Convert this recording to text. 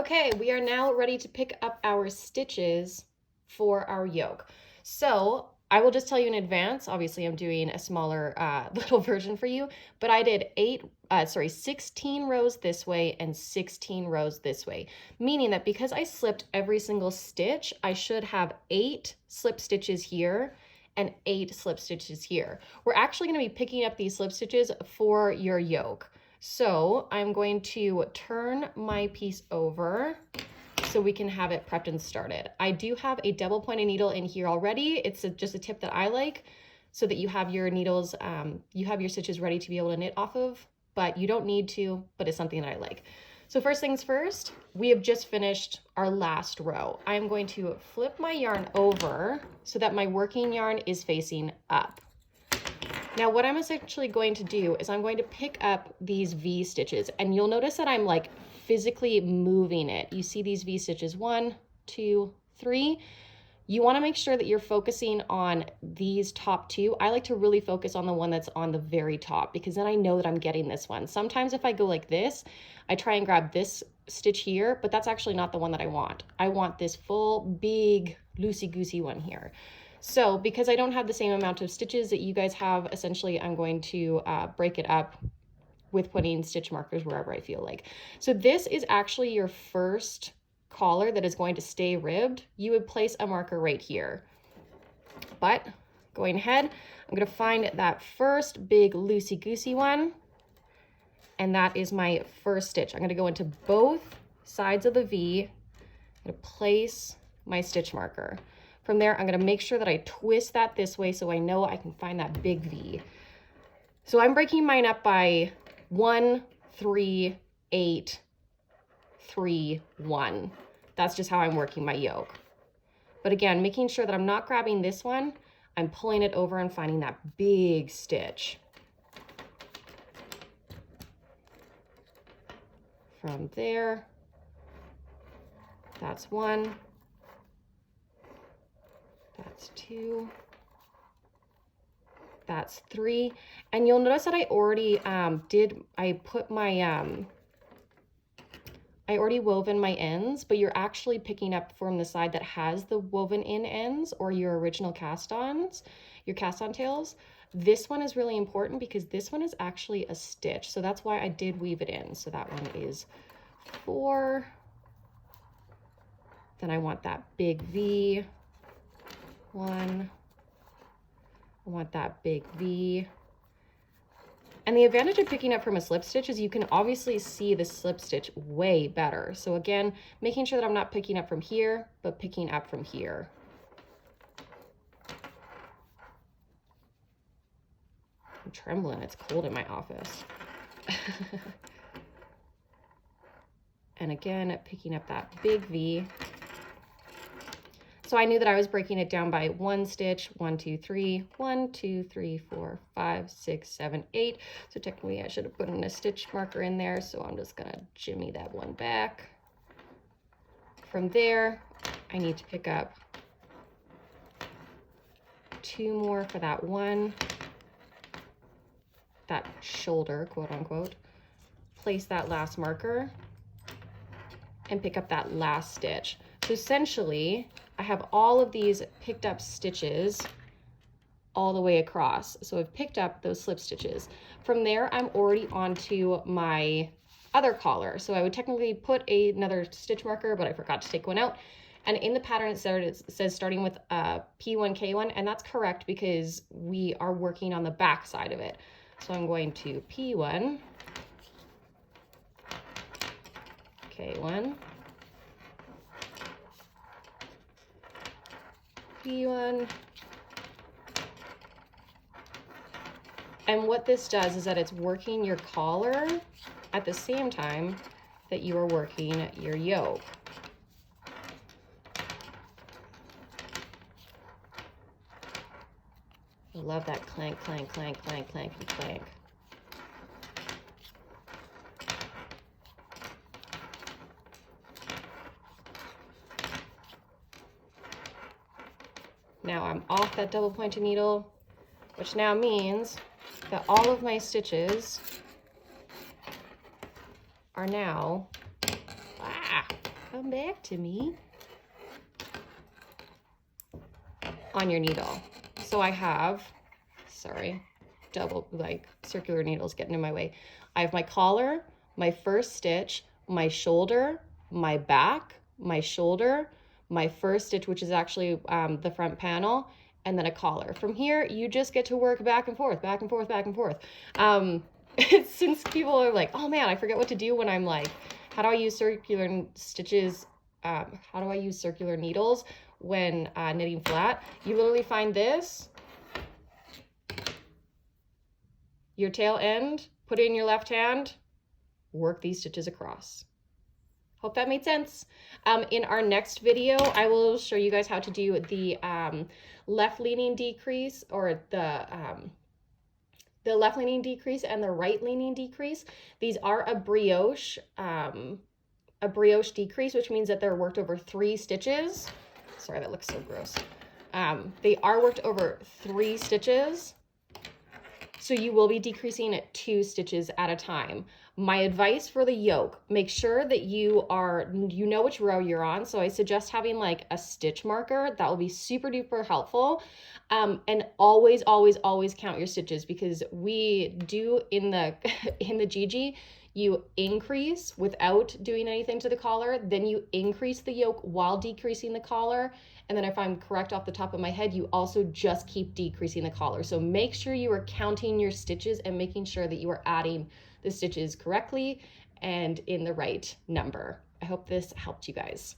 Okay, we are now ready to pick up our stitches for our yoke. So I will just tell you in advance, obviously I'm doing a smaller little version for you, but I did 16 rows this way and 16 rows this way, meaning that because I slipped every single stitch, I should have 8 slip stitches here and 8 slip stitches here. We're actually going to be picking up these slip stitches for your yoke. So I'm going to turn my piece over so we can have it prepped and started. I do have a double pointed needle in here already. It's just a tip that I like so that you have your needles, you have your stitches ready to be able to knit off of, but you don't need to, but it's something that I like. So first things first, we have just finished our last row. I'm going to flip my yarn over so that my working yarn is facing up. Now what I'm essentially going to do is I'm going to pick up these V stitches, and you'll notice that I'm like physically moving it. You see these V stitches, 1, 2, 3. You want to make sure that you're focusing on these top 2. I like to really focus on the one that's on the very top because then I know that I'm getting this one. Sometimes if I go like this, I try and grab this stitch here, but that's actually not the one that I want. I want this full, big, loosey-goosey one here. So because I don't have the same amount of stitches that you guys have, essentially I'm going to break it up with putting stitch markers wherever I feel like. So this is actually your first collar that is going to stay ribbed. You would place a marker right here. But going ahead, I'm going to find that first big loosey-goosey one, and that is my first stitch. I'm going to go into both sides of the V. I'm going to place my stitch marker. From there, I'm going to make sure that I twist that this way so I know I can find that big V. So I'm breaking mine up by 1, 3, 8, 3, 1. That's just how I'm working my yoke. But again, making sure that I'm not grabbing this one, I'm pulling it over and finding that big stitch. From there, that's 1. That's 2, that's 3, and you'll notice that I already I already woven my ends, but you're actually picking up from the side that has the woven in ends or your original cast-ons, your cast-on tails. This one is really important because this one is actually a stitch, so that's why I did weave it in. So that one is 4, then I want that big V. 1, I want that big V. And the advantage of picking up from a slip stitch is you can obviously see the slip stitch way better. So again, making sure that I'm not picking up from here, but picking up from here. I'm trembling, it's cold in my office. And again, picking up that big V. So I knew that I was breaking it down by 1 stitch, 1, 2, 3, 1, 2, 3, 4, 5, 6, 7, 8. So technically I should have put in a stitch marker in there. So I'm just gonna jimmy that one back. From there, I need to pick up 2 more for that one, that shoulder, quote unquote. Place that last marker and pick up that last stitch. So essentially, I have all of these picked up stitches all the way across. So I've picked up those slip stitches. From there, I'm already onto my other collar. So I would technically put another stitch marker, but I forgot to take one out. And in the pattern, it says starting with P1, K1, and that's correct because we are working on the back side of it. So I'm going to P1, K1, P1, and what this does is that it's working your collar at the same time that you are working your yoke. I love that clank, clank, clank, clank, clank, and clank. Now I'm off that double pointed needle, which now means that all of my stitches are now come back to me on your needle. So I have, sorry, double, like circular needles getting in my way. I have my collar, my first stitch, my shoulder, my back, my shoulder, my first stitch, which is actually the front panel, and then a collar. From here, you just get to work back and forth, back and forth, back and forth. Since people are like, oh man, I forget what to do when I'm like, how do I use circular stitches? How do I use circular needles when knitting flat? You literally find this, your tail end, put it in your left hand, work these stitches across. Hope that made sense. In our next video, I will show you guys how to do the left-leaning decrease, or the left-leaning decrease and the right-leaning decrease. These are a brioche decrease, which means that they're worked over 3 stitches. Sorry, that looks so gross. They are worked over 3 stitches. So you will be decreasing at 2 stitches at a time. My advice for the yoke, make sure that you know which row you're on. So I suggest having like a stitch marker. That will be super duper helpful. And always, always, always count your stitches, because we do in the Jiji, you increase without doing anything to the collar, then you increase the yoke while decreasing the collar. And then if I'm correct off the top of my head, you also just keep decreasing the collar. So make sure you are counting your stitches and making sure that you are adding the stitches correctly and in the right number. I hope this helped you guys.